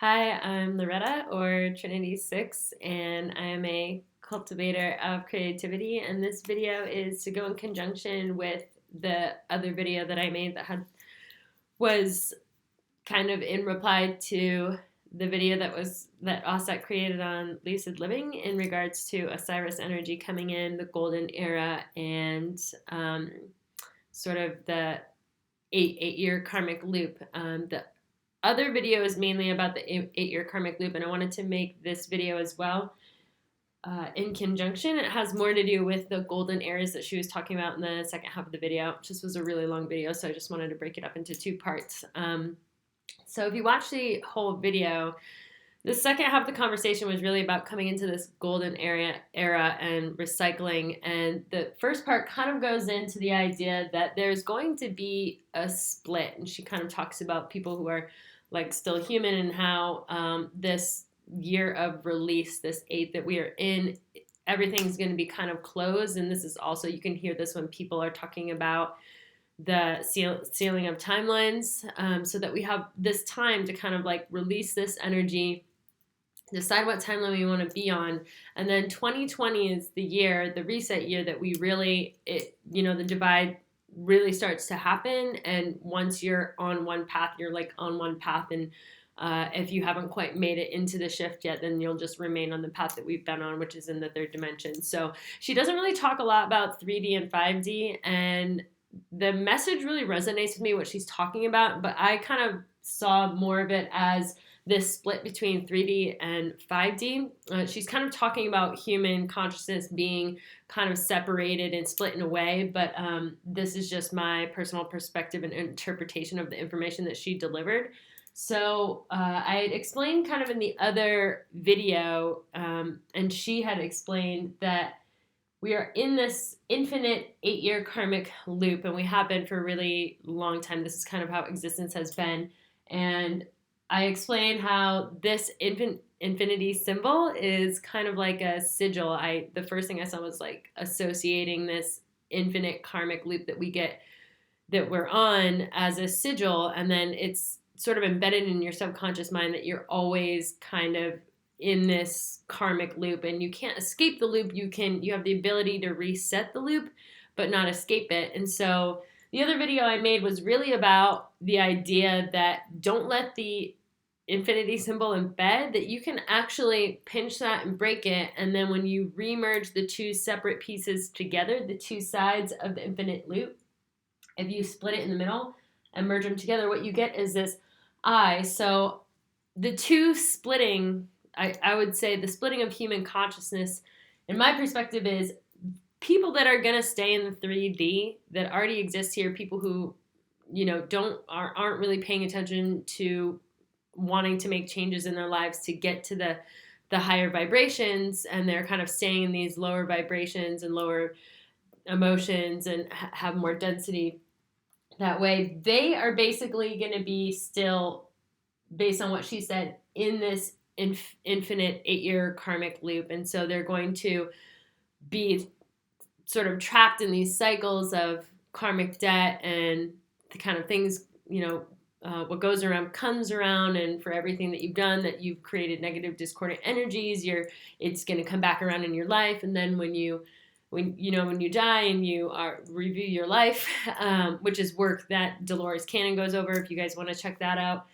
Hi, I'm Loretta, or Trinity 6, and I am a cultivator of creativity. And this video is to go in conjunction with the other video that I made was kind of in reply to the video that Offset created on lucid living in regards to Osiris energy coming in, the golden era, and sort of the eight-year karmic loop. The other video is mainly about the eight-year karmic loop, and I wanted to make this video as well in conjunction. It has more to do with the golden eras that she was talking about in the second half of the video. This was a really long video, so I just wanted to break it up into two parts. So if you watch the whole video, the second half of the conversation was really about coming into this golden era and recycling. And the first part kind of goes into the idea that there's going to be a split. And she kind of talks about people who are like still human and how this year of release, this eighth that we are in, everything's going to be kind of closed. And this is also, you can hear this when people are talking about the sealing of timelines, so that we have this time to kind of like release this energy, decide what timeline we want to be on. And then 2020 is the year, the reset year, that we really, the divide really starts to happen. And once you're on one path, you're like on one path. And if you haven't quite made it into the shift yet, then you'll just remain on the path that we've been on, which is in the third dimension. So she doesn't really talk a lot about 3D and 5D. And the message really resonates with me, what she's talking about. But I kind of saw more of it as this split between 3D and 5D. She's kind of talking about human consciousness being kind of separated and split in a way, but this is just my personal perspective and interpretation of the information that she delivered. So I had explained kind of in the other video, and she had explained that we are in this infinite 8-year karmic loop, and we have been for a really long time. This is kind of how existence has been. And I explained how this infinity symbol is kind of like a sigil. The first thing I saw was like associating this infinite karmic loop that we get, that we're on, as a sigil, and then it's sort of embedded in your subconscious mind that you're always kind of in this karmic loop, and you can't escape the loop. You have the ability to reset the loop, but not escape it. And so the other video I made was really about the idea that don't let the infinity symbol embed, that you can actually pinch that and break it, and then when you remerge the two separate pieces together, the two sides of the infinite loop, if you split it in the middle and merge them together, what you get is this I. So the two splitting, I would say the splitting of human consciousness, in my perspective, is people that are going to stay in the 3D that already exist here, people who, aren't really paying attention to wanting to make changes in their lives to get to the higher vibrations, and they're kind of staying in these lower vibrations and lower emotions and have more density that way. They are basically going to be still, based on what she said, in this infinite 8-year karmic loop. And so they're going to be sort of trapped in these cycles of karmic debt and the kind of things, what goes around comes around, and for everything that you've done, that you've created negative discordant energies, it's going to come back around in your life. And then when you die and you review your life, which is work that Dolores Cannon goes over, if you guys want to check that out.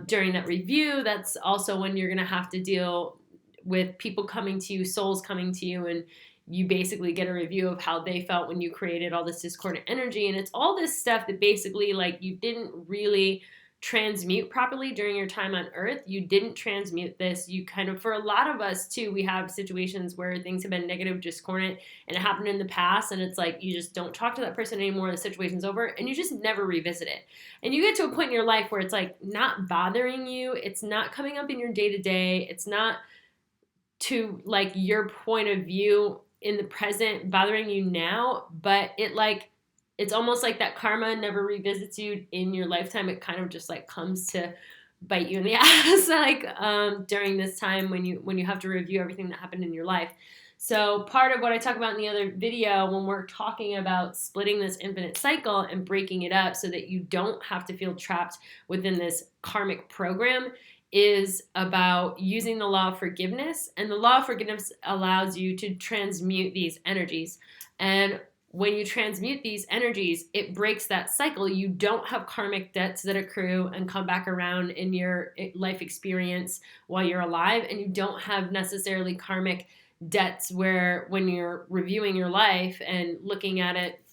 During that review, that's also when you're going to have to deal with people coming to you, souls coming to you, and you basically get a review of how they felt when you created all this discordant energy. And it's all this stuff that basically, like, you didn't really transmute properly during your time on earth. You didn't transmute this. You kind of, for a lot of us too, we have situations where things have been negative, discordant, and it happened in the past, and it's like you just don't talk to that person anymore, the situation's over, and you just never revisit it. And you get to a point in your life where it's like not bothering you, it's not coming up in your day-to-day, it's not to like your point of view in the present bothering you now, but it's almost like that karma never revisits you in your lifetime. It kind of just like comes to bite you in the ass, like during this time when you have to review everything that happened in your life. So part of what I talk about in the other video when we're talking about splitting this infinite cycle and breaking it up so that you don't have to feel trapped within this karmic program is about using the law of forgiveness. And the law of forgiveness allows you to transmute these energies. And when you transmute these energies, it breaks that cycle. You don't have karmic debts that accrue and come back around in your life experience while you're alive. And you don't have necessarily karmic debts where when you're reviewing your life and looking at it,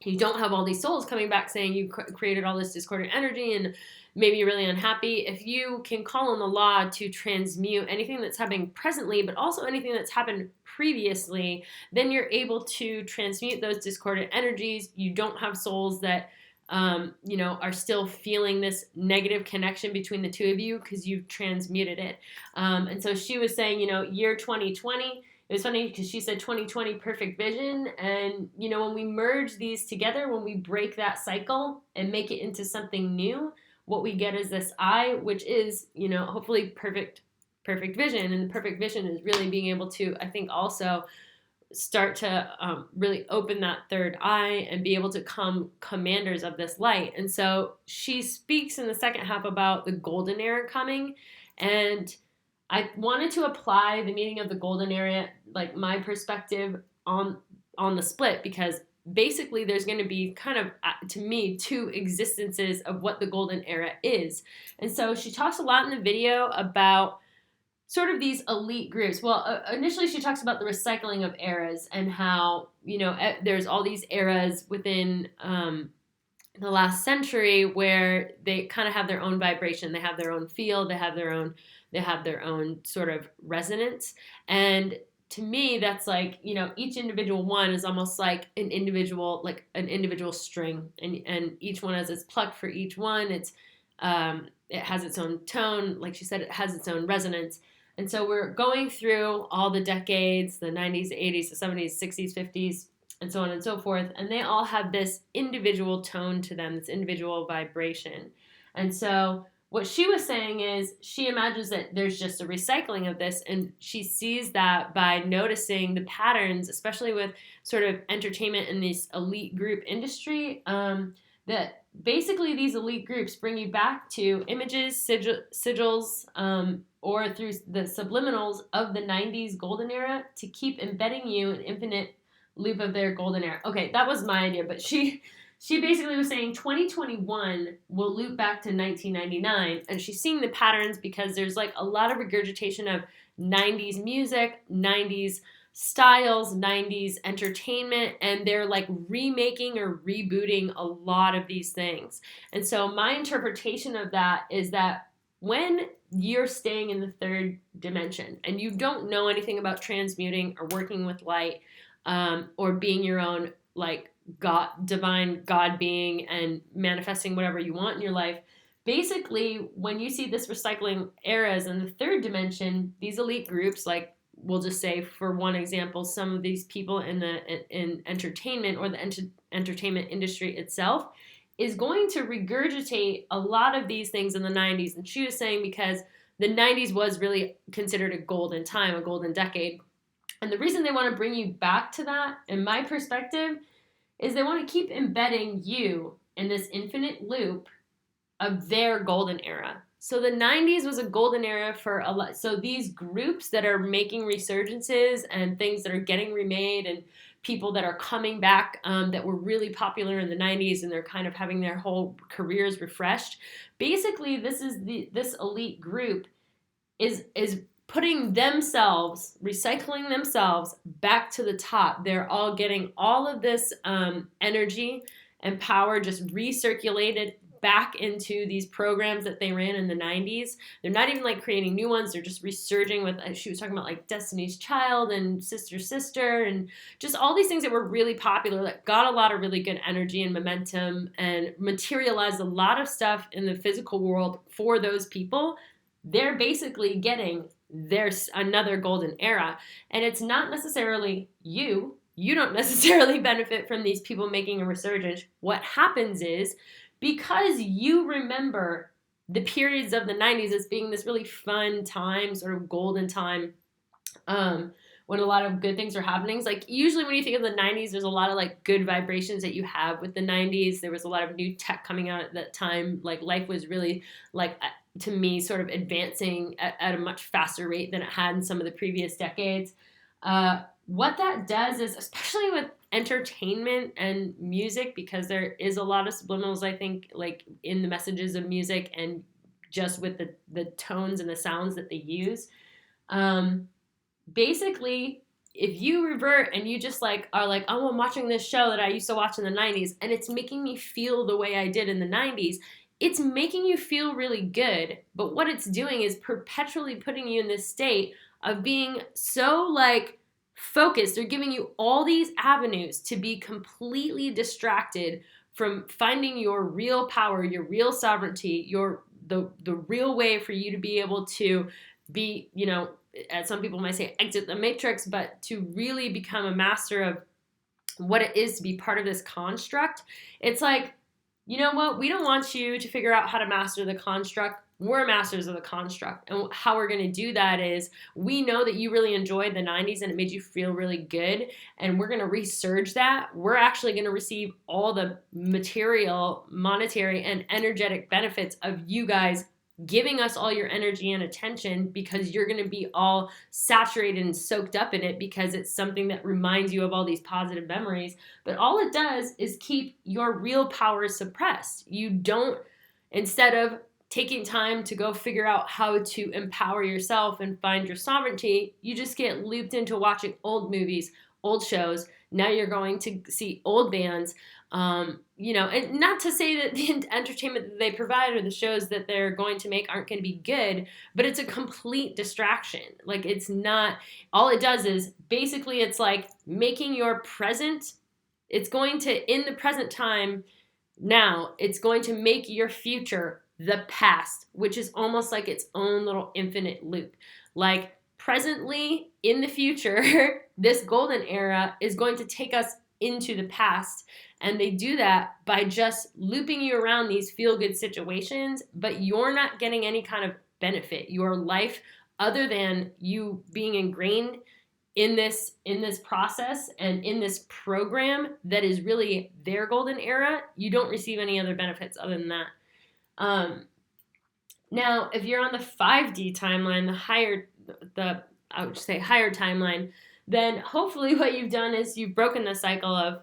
you don't have all these souls coming back saying you created all this discordant energy and maybe you're really unhappy. If you can call on the law to transmute anything that's happening presently, but also anything that's happened previously, then you're able to transmute those discordant energies. You don't have souls that are still feeling this negative connection between the two of you because you've transmuted it. And so she was saying, year 2020, it was funny because she said 2020 perfect vision. And, when we merge these together, when we break that cycle and make it into something new, what we get is this I, which is, hopefully perfect vision. And the perfect vision is really being able to, I think, also start to really open that third eye and be able to come commanders of this light. And so she speaks in the second half about the golden era coming. And I wanted to apply the meaning of the golden era, like my perspective on the split, because basically there's going to be kind of, to me, two existences of what the golden era is. And so she talks a lot in the video about sort of these elite groups. Well, initially she talks about the recycling of eras and how, there's all these eras within the last century where they kind of have their own vibration. They have their own field. They have their own sort of resonance. And to me, that's like, each individual one is almost like an individual string, and each one has its plucked for each one. It has its own tone. Like she said, it has its own resonance. And so we're going through all the decades, the 90s, the 80s, the 70s, 60s, 50s, and so on and so forth. And they all have this individual tone to them, this individual vibration. And so what she was saying is she imagines that there's just a recycling of this, and she sees that by noticing the patterns, especially with sort of entertainment in this elite group industry, that basically these elite groups bring you back to images, sigils, or through the subliminals of the 90s golden era to keep embedding you in infinite loop of their golden era. Okay, that was my idea, but she basically was saying 2021 will loop back to 1999, and she's seeing the patterns because there's like a lot of regurgitation of 90s music, 90s styles, 90s entertainment, and they're like remaking or rebooting a lot of these things. And so my interpretation of that is that when you're staying in the third dimension and you don't know anything about transmuting or working with light, or being your own like divine God being and manifesting whatever you want in your life, basically when you see this recycling eras in the third dimension, these elite groups, like we'll just say for one example, some of these people in entertainment or the entertainment industry itself is going to regurgitate a lot of these things in the 90s. And she was saying because the 90s was really considered a golden time, a golden decade. And the reason they want to bring you back to that, in my perspective, is they want to keep embedding you in this infinite loop of their golden era. So the 90s was a golden era for a lot. So these groups that are making resurgences and things that are getting remade and people that are coming back that were really popular in the 90s and they're kind of having their whole careers refreshed. Basically, this elite group is putting themselves, recycling themselves back to the top. They're all getting all of this energy and power just recirculated back into these programs that they ran in the 90s. They're not even like creating new ones. They're just resurging with, she was talking about like Destiny's Child and Sister and just all these things that were really popular that got a lot of really good energy and momentum and materialized a lot of stuff in the physical world for those people. They're basically getting there's another golden era. And it's not necessarily you. You don't necessarily benefit from these people making a resurgence. What happens is because you remember the periods of the 90s as being this really fun time, sort of golden time, when a lot of good things are happening. Like usually when you think of the 90s, there's a lot of like good vibrations that you have with the 90s. There was a lot of new tech coming out at that time. Like life was really like, to me, sort of advancing at a much faster rate than it had in some of the previous decades. What that does is, especially with entertainment and music, because there is a lot of subliminals, I think, like in the messages of music and just with the tones and the sounds that they use. Basically, if you revert and you just like are like, oh, I'm watching this show that I used to watch in the 90s and it's making me feel the way I did in the 90s, it's making you feel really good. But what it's doing is perpetually putting you in this state of being so like focused. They're giving you all these avenues to be completely distracted from finding your real power, your real sovereignty, the real way for you to be able to be, you know, as some people might say, exit the matrix, but to really become a master of what it is to be part of this construct. It's like, you know what? We don't want you to figure out how to master the construct. We're masters of the construct. And how we're going to do that is we know that you really enjoyed the 90s and it made you feel really good. And we're going to resurge that. We're actually going to receive all the material, monetary, and energetic benefits of you guys giving us all your energy and attention, because you're going to be all saturated and soaked up in it because it's something that reminds you of all these positive memories. But all it does is keep your real power suppressed. You don't, instead of taking time to go figure out how to empower yourself and find your sovereignty, you just get looped into watching old movies, old shows. Now you're going to see old bands. You know, and not to say that the entertainment that they provide or the shows that they're going to make aren't going to be good, but it's a complete distraction. Like it's not, all it does is basically it's like making your present, it's going to, in the present time now, it's going to make your future the past, which is almost like its own little infinite loop. Like presently in the future, this golden era is going to take us into the past. And they do that by just looping you around these feel-good situations, but you're not getting any kind of benefit. Your life, other than you being ingrained in this process and in this program that is really their golden era, you don't receive any other benefits other than that. Now, if you're on the 5D timeline, I would say higher timeline, then hopefully what you've done is you've broken the cycle of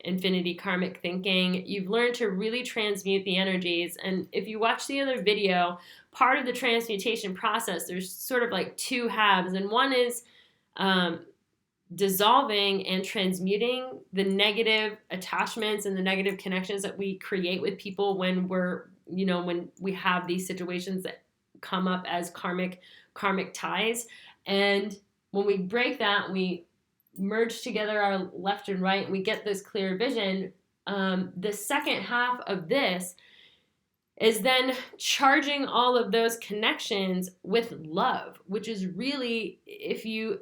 infinity karmic thinking. You've learned to really transmute the energies. And if you watch the other video, part of the transmutation process, there's sort of like two halves. And one is dissolving and transmuting the negative attachments and the negative connections that we create with people when when we have these situations that come up as karmic ties. And when we break that, we merge together our left and right, and we get this clear vision. The second half of this is then charging all of those connections with love, which is really, if you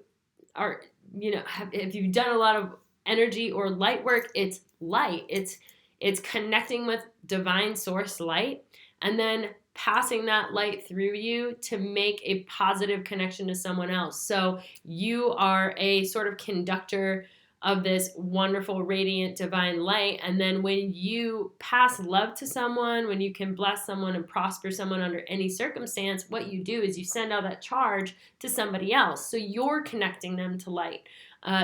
are, if you've done a lot of energy or light work, it's light. It's connecting with divine source light, and then passing that light through you to make a positive connection to someone else. So you are a sort of conductor of this wonderful, radiant, divine light. And then when you pass love to someone, when you can bless someone and prosper someone under any circumstance, what you do is you send out that charge to somebody else. So you're connecting them to light.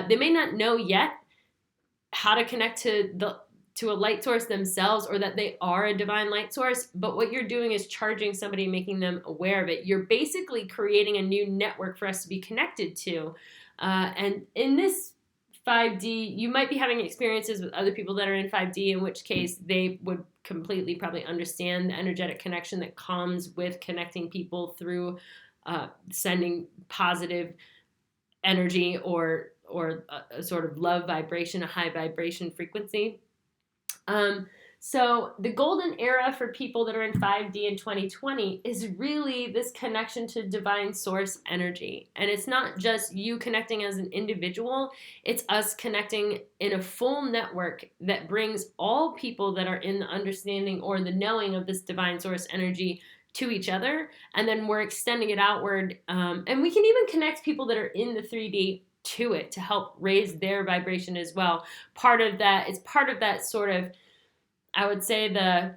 They may not know yet how to connect to a light source themselves, or that they are a divine light source, but what you're doing is charging somebody, making them aware of it. You're basically creating a new network for us to be connected to. And in this 5D, you might be having experiences with other people that are in 5D, in which case they would completely probably understand the energetic connection that comes with connecting people through sending positive energy or a sort of love vibration, a high vibration frequency. So the golden era for people that are in 5D in 2020 is really this connection to divine source energy. And it's not just you connecting as an individual, it's us connecting in a full network that brings all people that are in the understanding or the knowing of this divine source energy to each other. And then we're extending it outward. And we can even connect people that are in the 3D to it to help raise their vibration as well. Part of that, it's part of that sort of, I would say, the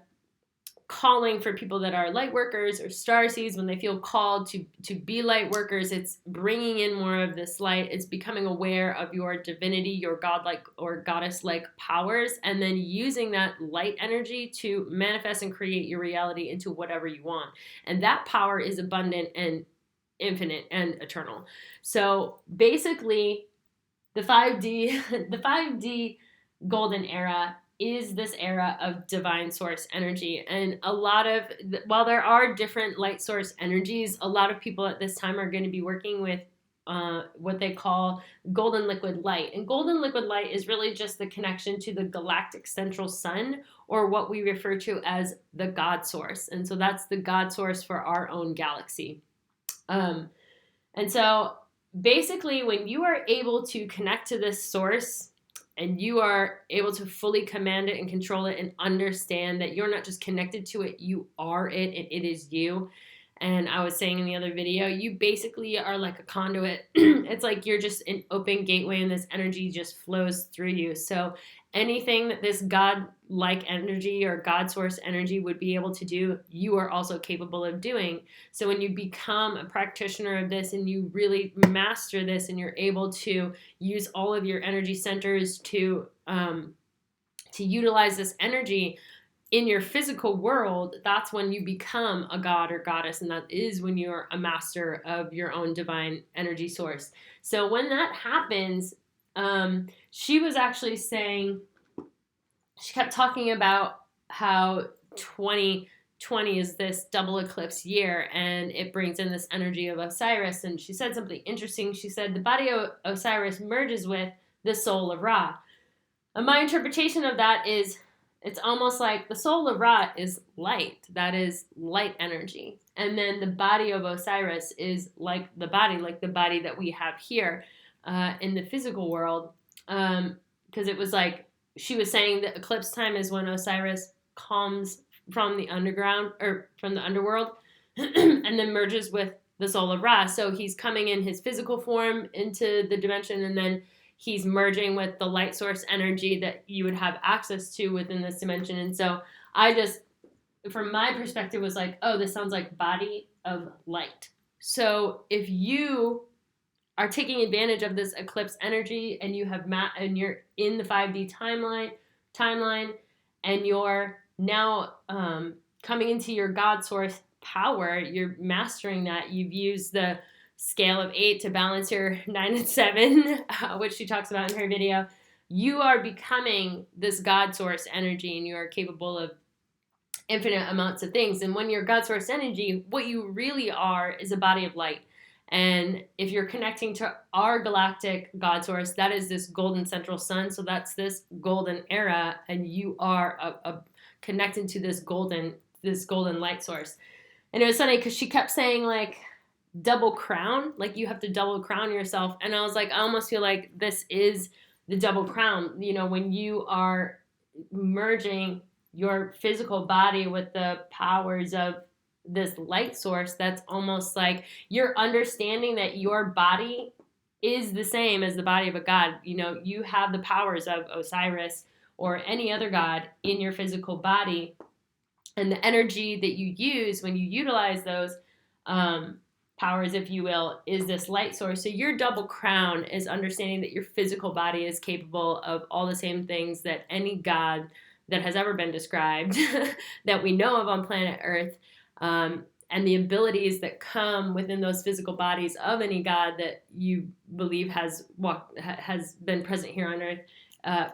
calling for people that are light workers or starseeds. When they feel called to be light workers, it's bringing in more of this light. It's becoming aware of your divinity, your godlike or goddess-like powers, and then using that light energy to manifest and create your reality into whatever you want. And that power is abundant and infinite and eternal. So basically, the 5D the 5D golden era is this era of divine source energy. And a lot of, while there are different light source energies, a lot of people at this time are going to be working with what they call golden liquid light. And golden liquid light is really just the connection to the galactic central sun, or what we refer to as the God source. And so that's the God source for our own galaxy. And so basically, when you are able to connect to this source, and you are able to fully command it and control it and understand that you're not just connected to it, you are it, and it is you. And I was saying in the other video, you basically are like a conduit. It's like you're just an open gateway, and this energy just flows through you. So anything that this God-like energy or God source energy would be able to do, you are also capable of doing. So when you become a practitioner of this and you really master this, and you're able to use all of your energy centers to utilize this energy in your physical world, that's when you become a god or goddess, and that is when you're a master of your own divine energy source. So when that happens, she was actually saying, she kept talking about how 2020 is this double eclipse year, and it brings in this energy of Osiris. And she said something interesting. She said the body of Osiris merges with the soul of Ra. And my interpretation of that is, it's almost like the soul of Ra is light. That is light energy. And then the body of Osiris is like the body that we have here in the physical world. Because it was like, she was saying that eclipse time is when Osiris comes from the underground, or from the underworld, and then merges with the soul of Ra. So he's coming in his physical form into the dimension, and then he's merging with the light source energy that you would have access to within this dimension. And so I just, from my perspective, was like, oh, this sounds like body of light. So if you are taking advantage of this eclipse energy, and you have and you're in the 5D timeline, and you're now coming into your God source power, you're mastering that. You've used the scale of 8 to balance your 9 and 7, which she talks about in her video. You are becoming this God source energy, and you are capable of infinite amounts of things. And when you're God source energy, what you really are is a body of light. And if you're connecting to our galactic God source, that is this golden central sun. So that's this golden era, and you are connected to this golden light source. And it was funny because she kept saying, like, double crown, like you have to double crown yourself. And I was like, I almost feel like this is the double crown, you know, when you are merging your physical body with the powers of this light source. That's almost like you're understanding that your body is the same as the body of a god. You know, you have the powers of Osiris or any other god in your physical body, and the energy that you use when you utilize those powers, if you will, is this light source. So your double crown is understanding that your physical body is capable of all the same things that any god that has ever been described that we know of on planet Earth, and the abilities that come within those physical bodies of any god that you believe has been present here on Earth,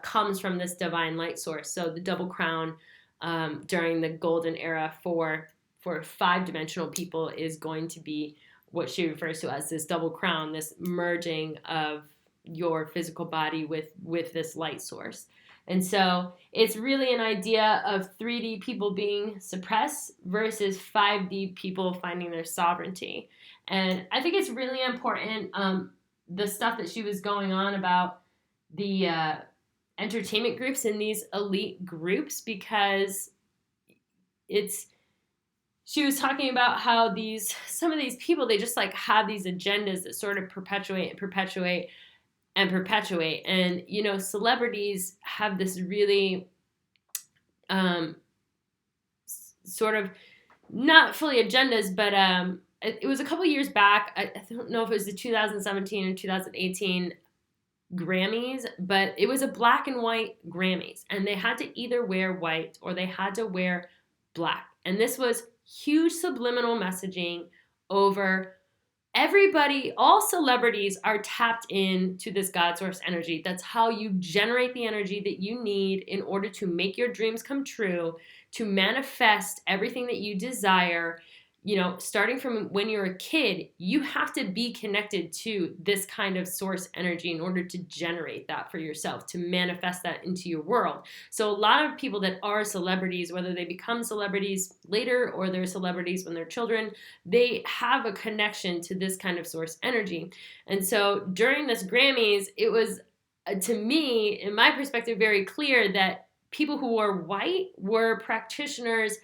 comes from this divine light source. So the double crown during the golden era for 5-dimensional people is going to be what she refers to as this double crown, this merging of your physical body with this light source. And so it's really an idea of 3D people being suppressed versus 5D people finding their sovereignty. And I think it's really important, the stuff that she was going on about the entertainment groups and these elite groups, because she was talking about how some of these people, they just like have these agendas that sort of perpetuate, and perpetuate. And, celebrities have this really sort of not fully agendas, but it was a couple years back. I don't know if it was the 2017 or 2018 Grammys, but it was a black and white Grammys, and they had to either wear white or they had to wear black. And this was huge subliminal messaging over everybody. All celebrities are tapped into this God source energy. That's how you generate the energy that you need in order to make your dreams come true, to manifest everything that you desire. Starting from when you're a kid, you have to be connected to this kind of source energy in order to generate that for yourself, to manifest that into your world. So a lot of people that are celebrities, whether they become celebrities later or they're celebrities when they're children, they have a connection to this kind of source energy. And so during this Grammys, it was, to me, in my perspective, very clear that people who were white were practitioners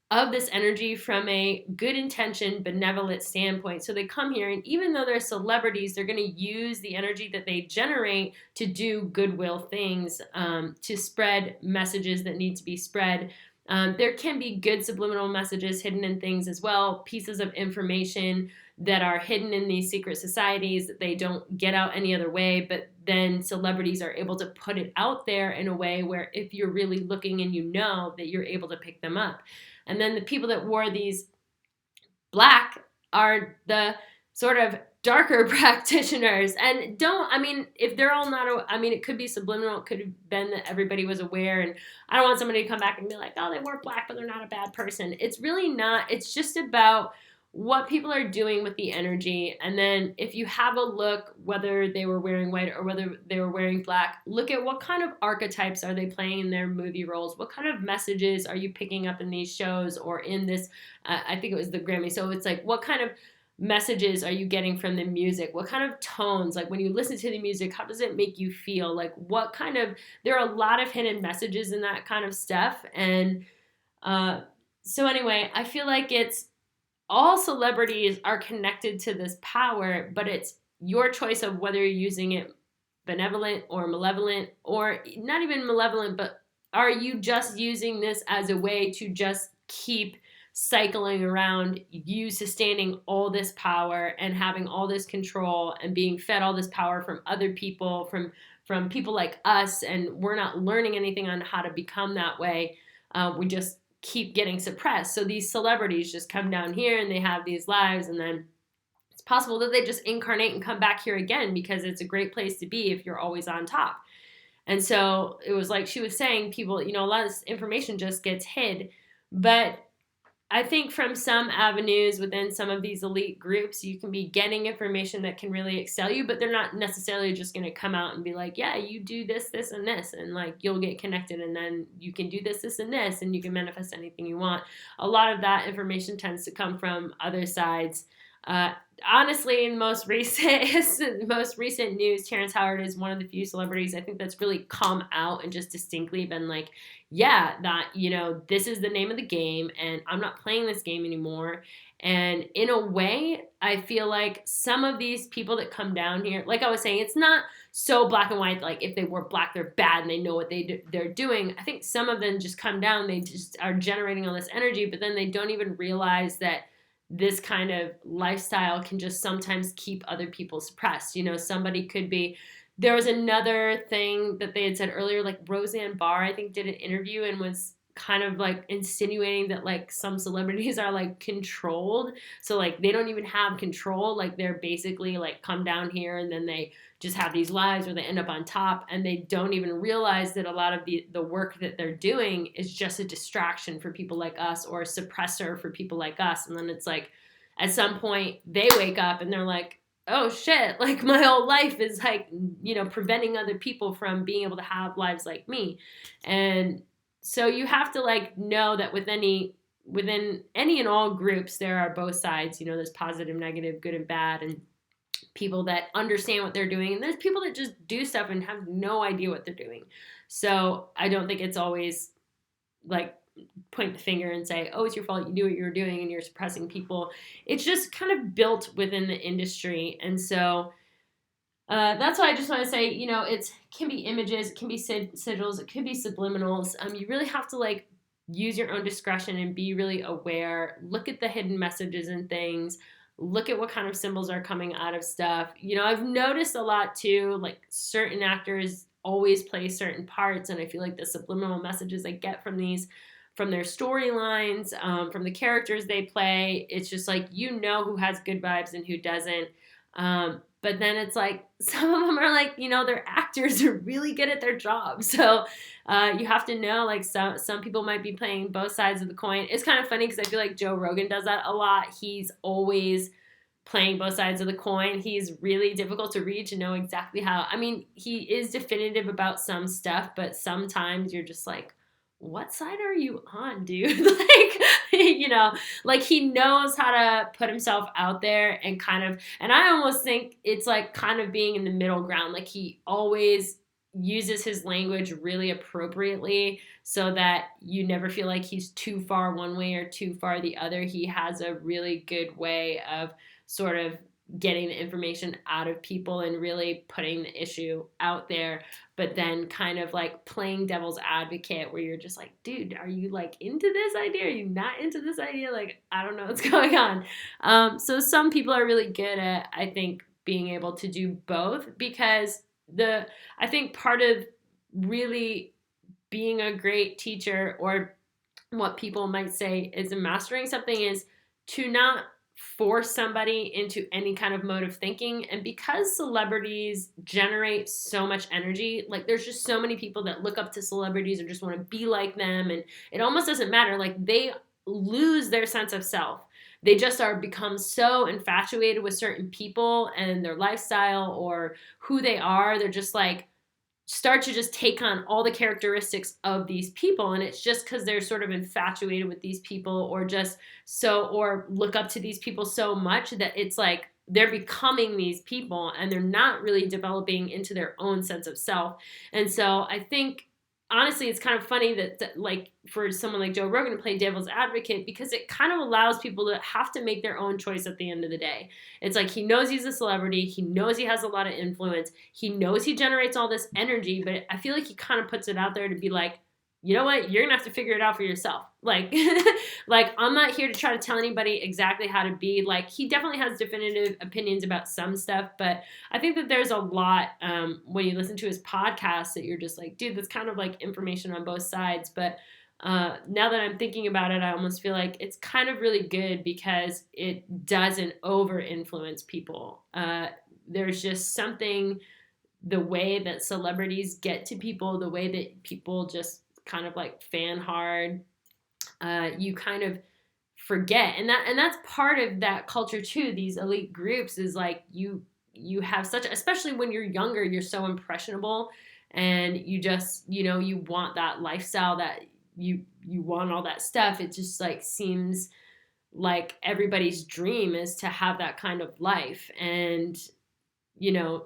of this energy from a good intention, benevolent standpoint. So they come here, and even though they're celebrities, they're going to use the energy that they generate to do goodwill things, to spread messages that need to be spread. There can be good subliminal messages hidden in things as well, pieces of information that are hidden in these secret societies that they don't get out any other way, but then celebrities are able to put it out there in a way where if you're really looking and that you're able to pick them up. And then the people that wore these black are the sort of darker practitioners. And if they're all not, it could be subliminal. It could have been that everybody was aware. And I don't want somebody to come back and be like, oh, they wore black, but they're not a bad person. It's really not. It's just about what people are doing with the energy. And then if you have a look, whether they were wearing white or whether they were wearing black, look at what kind of archetypes are they playing in their movie roles? What kind of messages are you picking up in these shows or in this, I think it was the Grammy. So it's like, what kind of messages are you getting from the music? What kind of tones? Like when you listen to the music, how does it make you feel? Like there are a lot of hidden messages in that kind of stuff. And so anyway, I feel like all celebrities are connected to this power, but it's your choice of whether you're using it benevolent or malevolent, or not even malevolent, but are you just using this as a way to just keep cycling around, you sustaining all this power and having all this control and being fed all this power from other people, from people like us, and we're not learning anything on how to become that way. We just keep getting suppressed. So these celebrities just come down here and they have these lives, and then it's possible that they just incarnate and come back here again because it's a great place to be if you're always on top. And so it was like she was saying, people, a lot of this information just gets hid. But I think from some avenues within some of these elite groups, you can be getting information that can really excel you, but they're not necessarily just going to come out and be like, yeah, you do this, this, and this, and like you'll get connected, and then you can do this, this, and this, and you can manifest anything you want. A lot of that information tends to come from other sides. Honestly, in most recent news, Terrence Howard is one of the few celebrities I think that's really come out and just distinctly been like, yeah, that, this is the name of the game and I'm not playing this game anymore. And in a way, I feel like some of these people that come down here, like I was saying, it's not so black and white, like if they were black, they're bad and they know what they're doing. I think some of them just come down, they just are generating all this energy, but then they don't even realize that this kind of lifestyle can just sometimes keep other people suppressed. Somebody could be, there was another thing that they had said earlier, like Roseanne Barr, I think, did an interview and was kind of like insinuating that like some celebrities are like controlled. So like they don't even have control. Like they're basically like come down here and then they just have these lives where they end up on top and they don't even realize that a lot of the work that they're doing is just a distraction for people like us or a suppressor for people like us. And then it's like at some point they wake up and they're like, oh shit, like my whole life is like, preventing other people from being able to have lives like me. And so you have to like know that within any and all groups, there are both sides. There's positive, negative, good and bad, and people that understand what they're doing. And there's people that just do stuff and have no idea what they're doing. So I don't think it's always like point the finger and say, oh, it's your fault, you knew what you were doing and you're suppressing people. It's just kind of built within the industry. And so That's why I just want to say, it can be images, it can be sigils, it could be subliminals. You really have to like use your own discretion and be really aware. Look at the hidden messages and things. Look at what kind of symbols are coming out of stuff. I've noticed a lot too, like certain actors always play certain parts, and I feel like the subliminal messages I get from their storylines, from the characters they play, it's just like who has good vibes and who doesn't. But then it's like some of them are like, their actors are really good at their job. So you have to know, like some people might be playing both sides of the coin. It's kind of funny because I feel like Joe Rogan does that a lot. He's always playing both sides of the coin. He's really difficult to reach and know exactly how. I mean, he is definitive about some stuff, but sometimes you're just like, what side are you on, dude? Like he knows how to put himself out there and and I almost think it's like kind of being in the middle ground. Like he always uses his language really appropriately so that you never feel like he's too far one way or too far the other. He has a really good way of sort of getting the information out of people and really putting the issue out there, but then kind of like playing devil's advocate where you're just like, dude, are you like into this idea? Are you not into this idea? Like, I don't know what's going on. So some people are really good at, I think, being able to do both, because I think part of really being a great teacher, or what people might say is mastering something, is to not force somebody into any kind of mode of thinking. And because celebrities generate so much energy, like there's just so many people that look up to celebrities or just want to be like them, and it almost doesn't matter. Like they lose their sense of self. They just become so infatuated with certain people and their lifestyle or who they are. They're just like, start to just take on all the characteristics of these people, and it's just because they're sort of infatuated with these people, or look up to these people so much that it's like they're becoming these people and they're not really developing into their own sense of self. And so I think honestly it's kind of funny that like for someone like Joe Rogan to play devil's advocate, because it kind of allows people to have to make their own choice at the end of the day. It's like he knows he's a celebrity, he knows he has a lot of influence, he knows he generates all this energy, but I feel like he kind of puts it out there to be like, you know what, you're gonna have to figure it out for yourself. Like like I'm not here to try to tell anybody exactly how to be. Like he definitely has definitive opinions about some stuff, but I think that there's a lot when you listen to his podcast that you're just like, dude, that's kind of like information on both sides. But now that I'm thinking about it, I almost feel like it's kind of really good because it doesn't over influence people. There's just something, the way that celebrities get to people, the way that people just kind of like fan hard, you kind of forget. And that's part of that culture too. These elite groups is like you have such, especially when you're younger, you're so impressionable, and you just, you want that lifestyle, that you want all that stuff. It just like seems like everybody's dream is to have that kind of life. And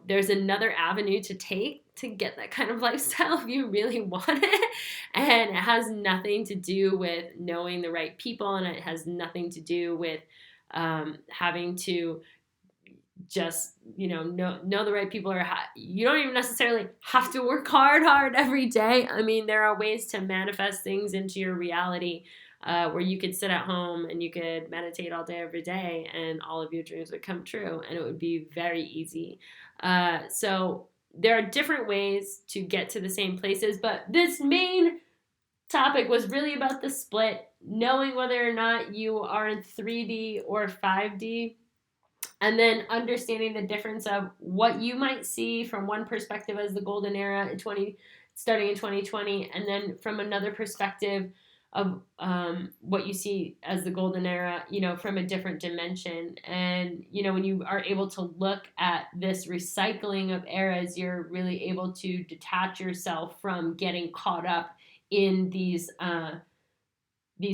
there's another avenue to take to get that kind of lifestyle if you really want it. And it has nothing to do with knowing the right people, and it has nothing to do with having to just, know the right people, or you don't even necessarily have to work hard every day. I mean, there are ways to manifest things into your reality where you could sit at home and you could meditate all day every day and all of your dreams would come true, and it would be very easy. So there are different ways to get to the same places, but this main topic was really about the split, knowing whether or not you are in 3D or 5D, and then understanding the difference of what you might see from one perspective as the golden era starting in 2020, and then from another perspective of what you see as the golden era, from a different dimension. And, when you are able to look at this recycling of eras, you're really able to detach yourself from getting caught up in these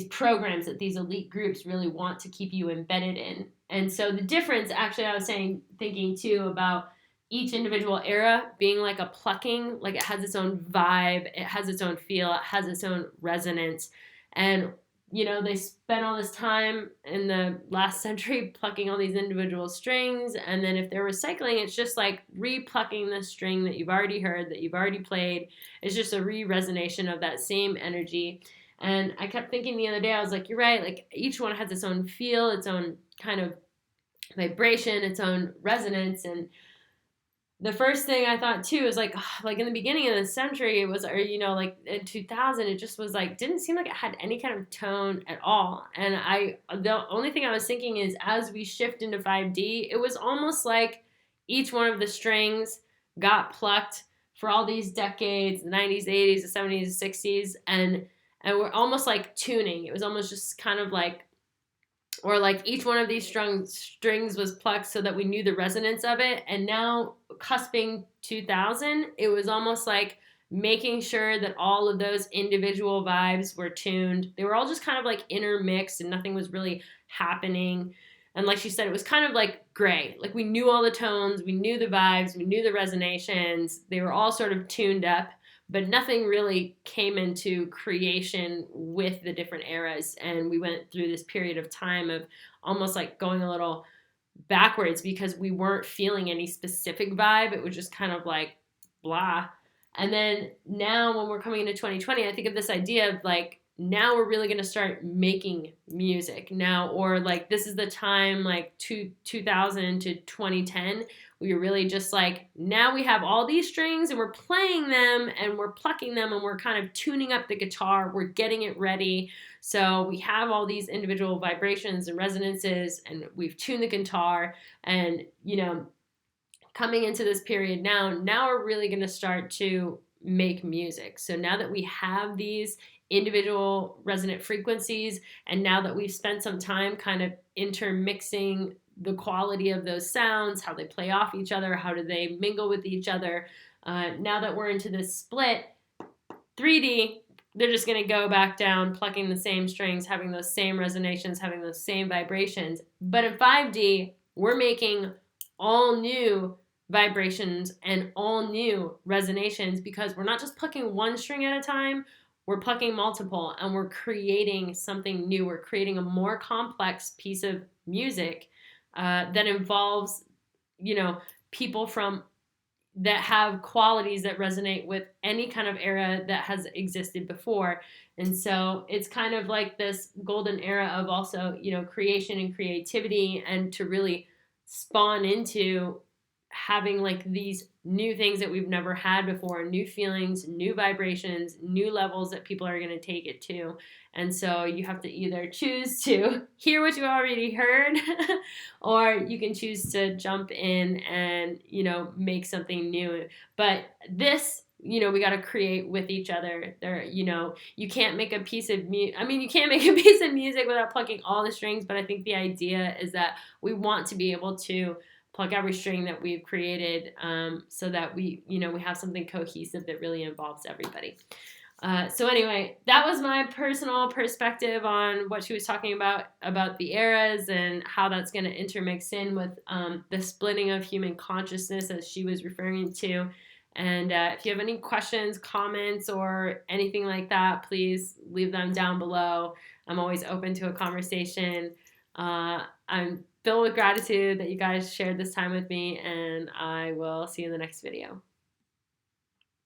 programs that these elite groups really want to keep you embedded in. And so the difference, actually, I was thinking too about each individual era being like a plucking, like it has its own vibe, it has its own feel, it has its own resonance. And you know, they spent all this time in the last century plucking all these individual strings, and then if they're recycling, it's just like re-plucking the string that you've already heard, that you've already played. It's just a re-resonation of that same energy. And I kept thinking the other day, I was like, you're right, like each one has its own feel, its own kind of vibration, its own resonance. And the first thing I thought too is like in the beginning of the century, it was, or you know, like in 2000, it just was like didn't seem like it had any kind of tone at all. And the only thing I was thinking is as we shift into 5D, it was almost like each one of the strings got plucked for all these decades, the 90s, the 80s, the 70s, the 60s, and we're almost like tuning. It was almost just kind of like, or like each one of these strings was plucked so that we knew the resonance of it. And now cusping 2000, it was almost like making sure that all of those individual vibes were tuned. They were all just kind of like intermixed and nothing was really happening. And like she said, it was kind of like gray. Like we knew all the tones, we knew the vibes, we knew the resonations. They were all sort of tuned up, but nothing really came into creation with the different eras. And we went through this period of time of almost like going a little backwards because we weren't feeling any specific vibe. It was just kind of like blah. And then now when we're coming into 2020, I think of this idea of like, now we're really going to start making music now, or like this is the time like 2000 to 2010. We were really just like, now we have all these strings and we're playing them and we're plucking them and we're kind of tuning up the guitar. We're getting it ready. So we have all these individual vibrations and resonances and we've tuned the guitar and, you know, coming into this period now we're really going to start to make music. So now that we have these individual resonant frequencies, and now that we've spent some time kind of intermixing the quality of those sounds, how they play off each other, how do they mingle with each other, now that we're into this split 3D, they're just going to go back down, plucking the same strings, having those same resonations, having those same vibrations. But in 5D, we're making all new vibrations and all new resonations because we're not just plucking one string at a time, we're plucking multiple and we're creating something new. We're creating a more complex piece of music that involves, you know, people from that have qualities that resonate with any kind of era that has existed before. And so it's kind of like this golden era of also, you know, creation and creativity, and to really spawn into having like these new things that we've never had before, new feelings, new vibrations, new levels that people are going to take it to. And so you have to either choose to hear what you already heard or you can choose to jump in and, you know, make something new. But this, you know, we got to create with each other. There, you know, you can't make a piece of you can't make a piece of music without plucking all the strings, but I think the idea is that we want to be able to pluck every string that we've created, so that we have something cohesive that really involves everybody. So anyway, that was my personal perspective on what she was talking about the eras and how that's going to intermix in with the splitting of human consciousness as she was referring to. And if you have any questions, comments, or anything like that, please leave them down below. I'm always open to a conversation. I'm filled with gratitude that you guys shared this time with me, and I will see you in the next video.